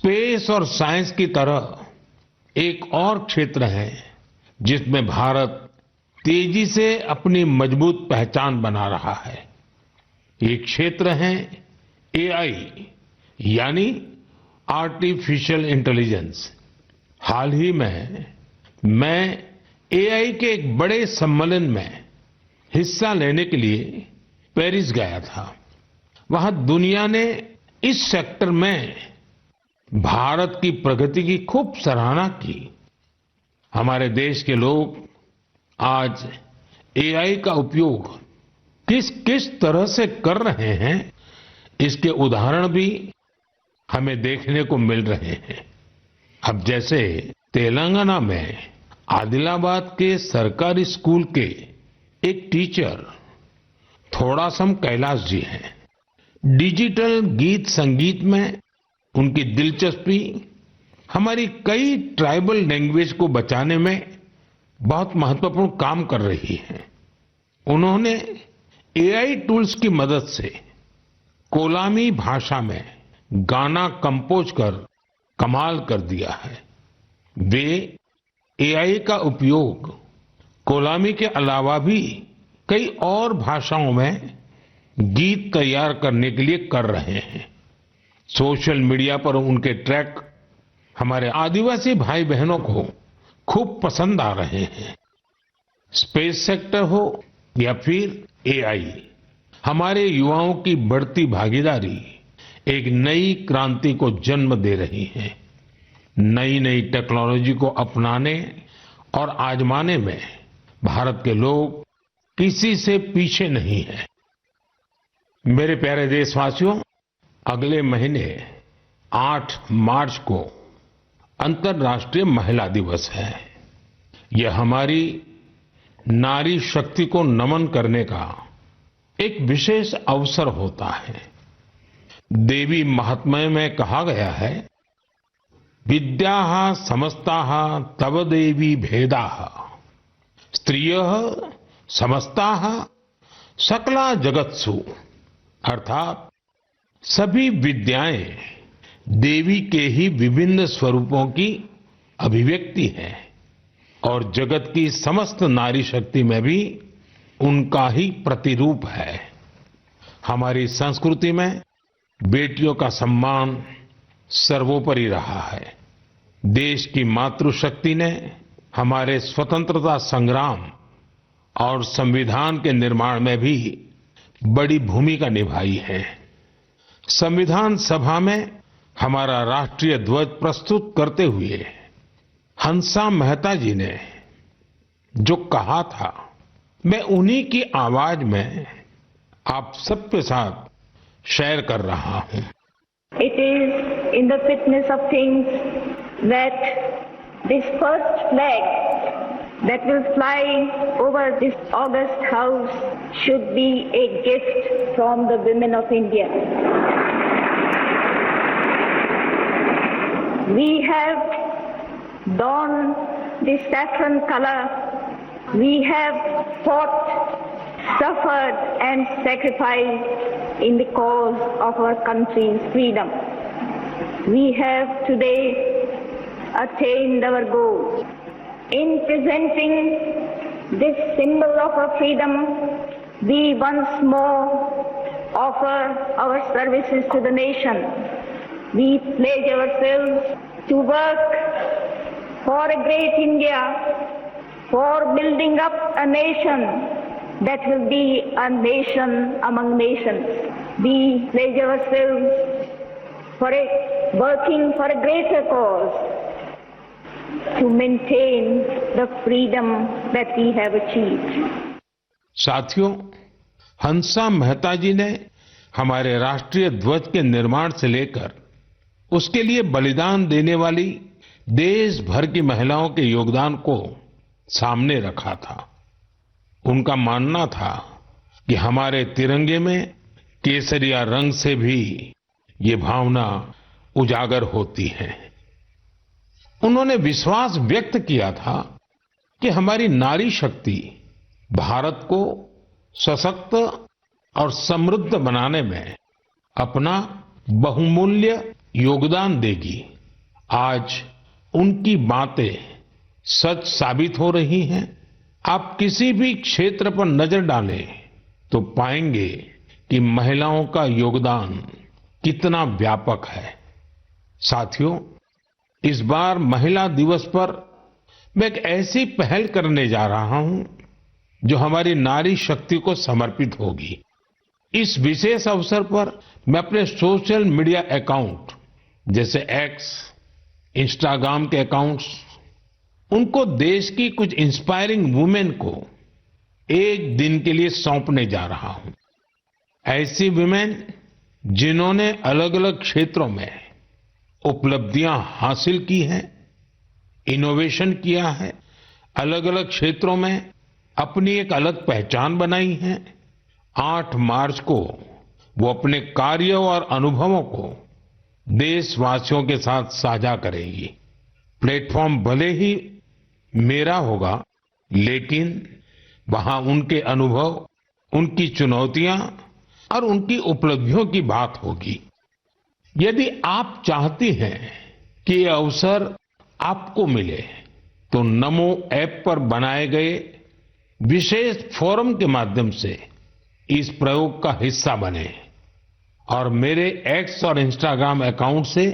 Space और science की तरह एक और क्षेत्र है जिसमें भारत तेजी से अपनी मजबूत पहचान बना रहा है। ये क्षेत्र है एआई यानी आर्टिफिशियल इंटेलिजेंस। हाल ही में मैं एआई के एक बड़े सम्मेलन में हिस्सा लेने के लिए पेरिस गया था। वहां दुनिया ने इस सेक्टर में भारत की प्रगति की खूब सराहना की। हमारे देश के लोग आज एआई का उपयोग किस किस तरह से कर रहे हैं, इसके उदाहरण भी हमें देखने को मिल रहे हैं। अब जैसे तेलंगाना में आदिलाबाद के सरकारी स्कूल के एक टीचर थोड़ासम कैलाश जी हैं। डिजिटल गीत संगीत में उनकी दिलचस्पी हमारी कई ट्राइबल लैंग्वेज को बचाने में बहुत महत्वपूर्ण काम कर रही है। उन्होंने एआई टूल्स की मदद से कोलामी भाषा में गाना कंपोज कर कमाल कर दिया है। वे एआई का उपयोग कोलामी के अलावा भी कई और भाषाओं में गीत तैयार करने के लिए कर रहे हैं। सोशल मीडिया पर उनके ट्रैक हमारे आदिवासी भाई बहनों को खूब पसंद आ रहे हैं। स्पेस सेक्टर हो या फिर एआई, हमारे युवाओं की बढ़ती भागीदारी एक नई क्रांति को जन्म दे रही है। नई नई टेक्नोलॉजी को अपनाने और आजमाने में भारत के लोग किसी से पीछे नहीं हैं। मेरे प्यारे देशवासियों, अगले महीने 8 मार्च को अंतर्राष्ट्रीय महिला दिवस है। यह हमारी नारी शक्ति को नमन करने का एक विशेष अवसर होता है। देवी महात्म्य में कहा गया है, विद्याः समस्ताः तव देवी भेदाः स्त्रियः समस्ताः सकला जगत्सु। अर्थात सभी विद्याएं देवी के ही विभिन्न स्वरूपों की अभिव्यक्ति है और जगत की समस्त नारी शक्ति में भी उनका ही प्रतिरूप है। हमारी संस्कृति में बेटियों का सम्मान सर्वोपरि रहा है। देश की मातृशक्ति ने हमारे स्वतंत्रता संग्राम और संविधान के निर्माण में भी बड़ी भूमिका निभाई है। संविधान सभा में हमारा राष्ट्रीय ध्वज प्रस्तुत करते हुए हंसा मेहता जी ने जो कहा था, मैं उन्हीं की आवाज में आप सबके साथ शेयर कर रहा हूं। It is in the fitness of things that this first flag that will fly over this august house should be a gift from the women of India. We have donned the saffron color. We have fought, suffered and sacrificed in the cause of our country's freedom. We have today attained our goal. In presenting this symbol of our freedom, we once more offer our services to the nation. We pledge ourselves to work for a great India, for building up a nation that will be a nation among nations. We pledge ourselves for working for a greater cause to maintain the freedom that we have achieved. साथियों, हंसा मेहता जी ने हमारे राष्ट्रीय ध्वज के निर्माण से लेकर उसके लिए बलिदान देने वाली देश भर की महिलाओं के योगदान को सामने रखा था। उनका मानना था कि हमारे तिरंगे में केसरिया रंग से भी ये भावना उजागर होती है। उन्होंने विश्वास व्यक्त किया था कि हमारी नारी शक्ति भारत को सशक्त और समृद्ध बनाने में अपना बहुमूल्य योगदान देगी। आज उनकी बातें सच साबित हो रही हैं। आप किसी भी क्षेत्र पर नजर डालें तो पाएंगे कि महिलाओं का योगदान कितना व्यापक है। साथियों, इस बार महिला दिवस पर मैं एक ऐसी पहल करने जा रहा हूं जो हमारी नारी शक्ति को समर्पित होगी। इस विशेष अवसर पर मैं अपने सोशल मीडिया अकाउंट जैसे एक्स, इंस्टाग्राम के अकाउंट्स, उनको देश की कुछ इंस्पायरिंग वुमेन को एक दिन के लिए सौंपने जा रहा हूं। ऐसी वुमेन जिन्होंने अलग अलग क्षेत्रों में उपलब्धियां हासिल की हैं, इनोवेशन किया है, अलग अलग क्षेत्रों में अपनी एक अलग पहचान बनाई है। 8 मार्च को वो अपने कार्यों और अनुभवों को देशवासियों के साथ साझा करेंगी। प्लेटफॉर्म भले ही मेरा होगा, लेकिन वहां उनके अनुभव, उनकी चुनौतियां और उनकी उपलब्धियों की बात होगी। यदि आप चाहती हैं कि ये अवसर आपको मिले तो नमो ऐप पर बनाए गए विशेष फोरम के माध्यम से इस प्रयोग का हिस्सा बने और मेरे एक्स और इंस्टाग्राम अकाउंट से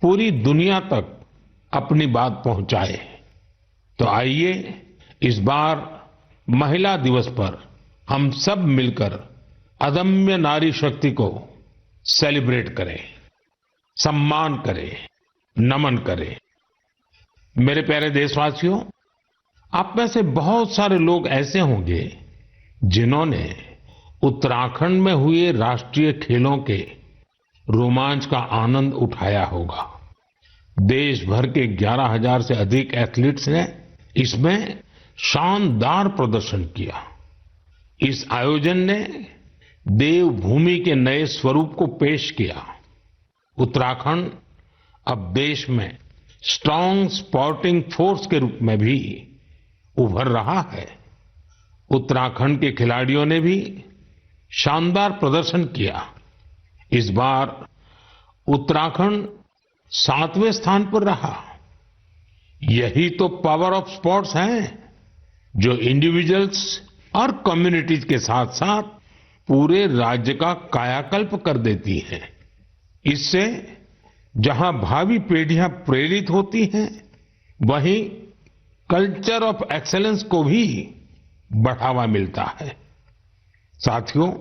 पूरी दुनिया तक अपनी बात पहुंचाए। तो आइए इस बार महिला दिवस पर हम सब मिलकर अदम्य नारी शक्ति को सेलिब्रेट करें, सम्मान करें, नमन करें। मेरे प्यारे देशवासियों, आप में से बहुत सारे लोग ऐसे होंगे जिन्होंने उत्तराखंड में हुए राष्ट्रीय खेलों के रोमांच का आनंद उठाया होगा। देश भर के 11,000 से अधिक एथलीट्स ने इसमें शानदार प्रदर्शन किया। इस आयोजन ने देवभूमि के नए स्वरूप को पेश किया। उत्तराखंड अब देश में स्ट्रांग स्पोर्टिंग फोर्स के रूप में भी उभर रहा है। उत्तराखंड के खिलाड़ियों ने भी शानदार प्रदर्शन किया। इस बार उत्तराखंड 7वें स्थान पर रहा। यही तो पावर ऑफ स्पोर्ट्स है जो इंडिविजुअल्स और कम्युनिटीज के साथ साथ पूरे राज्य का कायाकल्प कर देती है। इससे जहां भावी पीढ़ियां प्रेरित होती हैं, वहीं कल्चर ऑफ एक्सीलेंस को भी बढ़ावा मिलता है। साथियों,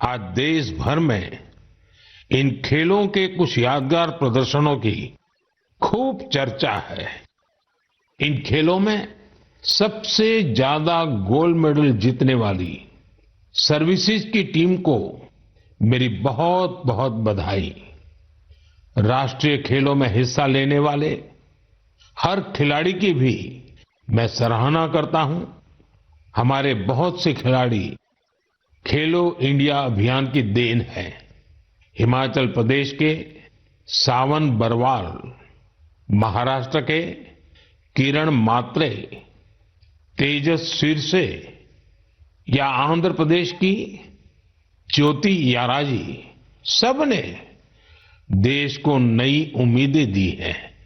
आज देश भर में इन खेलों के कुछ यादगार प्रदर्शनों की खूब चर्चा है। इन खेलों में सबसे ज्यादा गोल्ड मेडल जीतने वाली सर्विसेज की टीम को मेरी बहुत बहुत बधाई। राष्ट्रीय खेलों में हिस्सा लेने वाले हर खिलाड़ी की भी मैं सराहना करता हूं। हमारे बहुत से खिलाड़ी खेलो इंडिया अभियान की देन है। हिमाचल प्रदेश के सावन बरवाल, महाराष्ट्र के किरण मात्रे, तेजस सिरसे या आंध्र प्रदेश की ज्योति याराजी, सबने देश को नई उम्मीदें दी हैं।